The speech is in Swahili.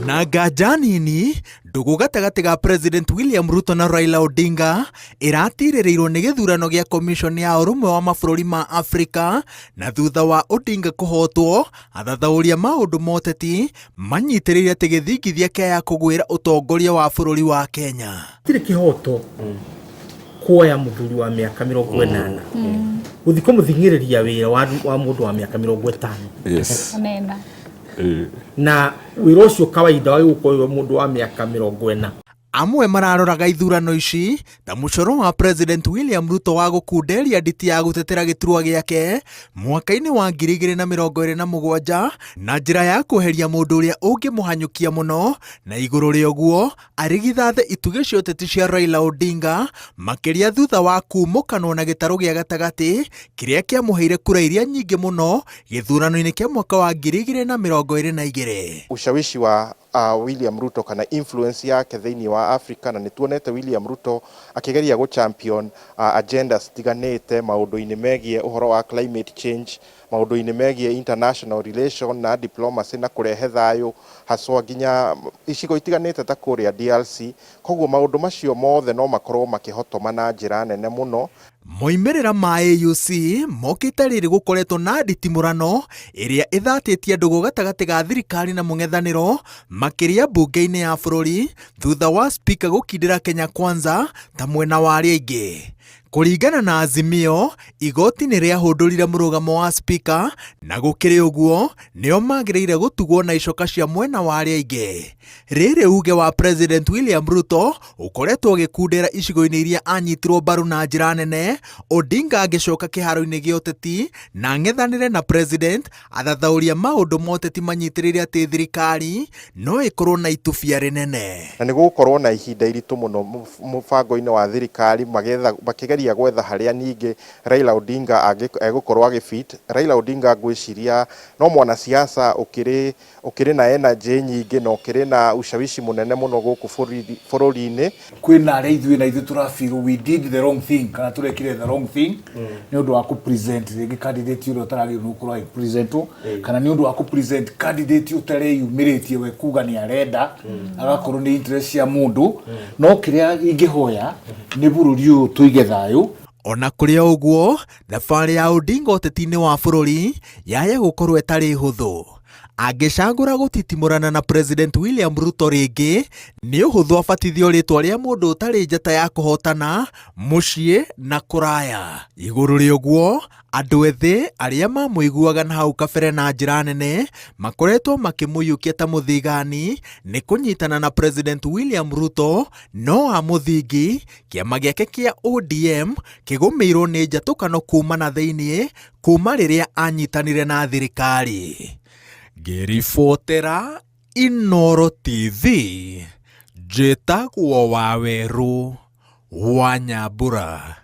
Na nganja nini ndũgũ gatagatĩ ga President William Ruto na Raila Odinga ĩratirĩrĩirwo nĩ gĩthurano gĩa Commission ya Ũrũmwe wa Mabũrũri ma Afrika, na thutha wa Odinga kũhotwo, athathaũria maũndũ ma ũteti manyitĩrĩire atĩ gĩthingithia kĩa kũgwĩra ũtongoria wa bũrũri wa Kenya. Tirĩ kĩhoto kuoya mũthuri wa mĩaka 80 gũthiĩ kũmũthing'ĩrĩria wĩra wa mũndũ wa mĩaka 50. Yes. Na wĩra ũcio kawaida wa gũkorwo mũndũ wa mĩaka 40. Amwe mararoraga ithurano ici ta mũcoro wa President William Ruto wa gũkunderia nditi ya gũtetera gĩturwa gĩake mwaka-inĩ wa 2027 na njĩra ya kweheria mũndũ ũrĩa ũngĩmũhanyũkia mũno, na igũrũ rĩa ũguo arigithathe itugĩ cia ũteti cia Raila Odinga, makĩria thutha wa kumũkanwo na gĩtarũ gĩa gatagatĩ kĩrĩa kĩamũheire kura iria nyingĩ mũno gĩthurano-inĩ kĩa mwaka wa 2022. Ushawishi wa William Ruto kana influence yake thĩinĩ wa Africa, na nĩtuonete William Ruto akĩgeria champion agenda citiganĩte maũndũ-inĩ megiĩ ũhoro wa climate change, maũndũ-inĩ megiĩ international relation na diplomacy na kũrehe thayũ haswa nginya icigo itiganĩte ta kũrĩa DRC. Koguo maũndũ macio mothe no makorwo makĩhotoma na njĩra nene mũno. Moimĩrĩra ma AUC mokĩte rĩrĩ gũkoretwo na nditimũrano ĩrĩa ĩthatĩtie ndũgũ gatagatĩ ga thirikari na mũng'ethanĩro makĩria mbunge-inĩ ya bũrũri thutha wa spika gũkindĩra Kenya Kwanza ta mwena wa arĩa aingĩ. Kũringana na Azimio, igoti nĩ rĩahũndũrire mũrũgamo wa spika, na gũkĩrĩ ũguo nĩo magĩrĩire gũtugwo na icoka cia mwena wa arĩa aingĩ. Rĩrĩ uge wa President William Ruto ũkoretwo ũgĩkundĩra icigo-inĩ iria anyitirwo mbaru na njĩra nene, Odinga agĩcoka kĩharo-inĩ gĩa ũteti na ng'ethanĩre na President athathaũria maũndũ ma ũteti manyitĩrĩire atĩ thirikari no ĩkorwo na itubia rĩnene. Na nĩ gũkorwo na ihinda iritũ mũno mũbango-inĩ wa thirikari makĩgeria gwetha harĩa ningĩ Raila Odinga egũkorwo agĩfit. Raila Odinga ngwĩciria no mwanasiasa ũkĩrĩ na energy nyingĩ na ũkĩrĩ na ushawishi mũnene mũno gũkũ bũrũri-inĩ. Kwĩna arĩa ithuĩ na ithuĩ tũrafeel we did the wrong thing kana tũrekire the wrong thing nĩ ũndũ wa present rĩngĩ candidate ũrĩa ũtaragĩrĩirwo gũkorwo agĩpresentwo, kana nĩ ũndũ wa present candidate ũtareyumĩrĩtie we kuga nĩ arenda agakorwo nĩ interest cia mũndũ. No kĩrĩa ingĩhoya nĩ bũrũri ũyũ tũige thayũ. Ona kũrĩ ũguo, thabarĩ ya Odinga ũteti-inĩ wa bũrũri yaya gũkorwo ĩtarĩ hũthũ. Angĩcagũra gũtitimũrana na President William Ruto rĩngĩ, nĩ ũhũthũ abatithio rĩtwa rĩa mũndũ ũtarĩ njata ya kũhotana mũciĩ na kũraya. Igũrũ rĩa ũguo, andũ ethĩ arĩa mamũiguaga na hau kabere na njĩra nene makoretwo makĩmũiyũkia ta mũthigani nĩ kũnyitana na President William Ruto, no a mũthingi kĩama gĩake kĩa ODM kĩgũmĩirwo nĩ njatũkano kuma na thĩiniĩ kuma rĩrĩa anyitanire na thirikari. Ngĩribotera Inooro TV, njĩtagwo Waweru wa Nyambura.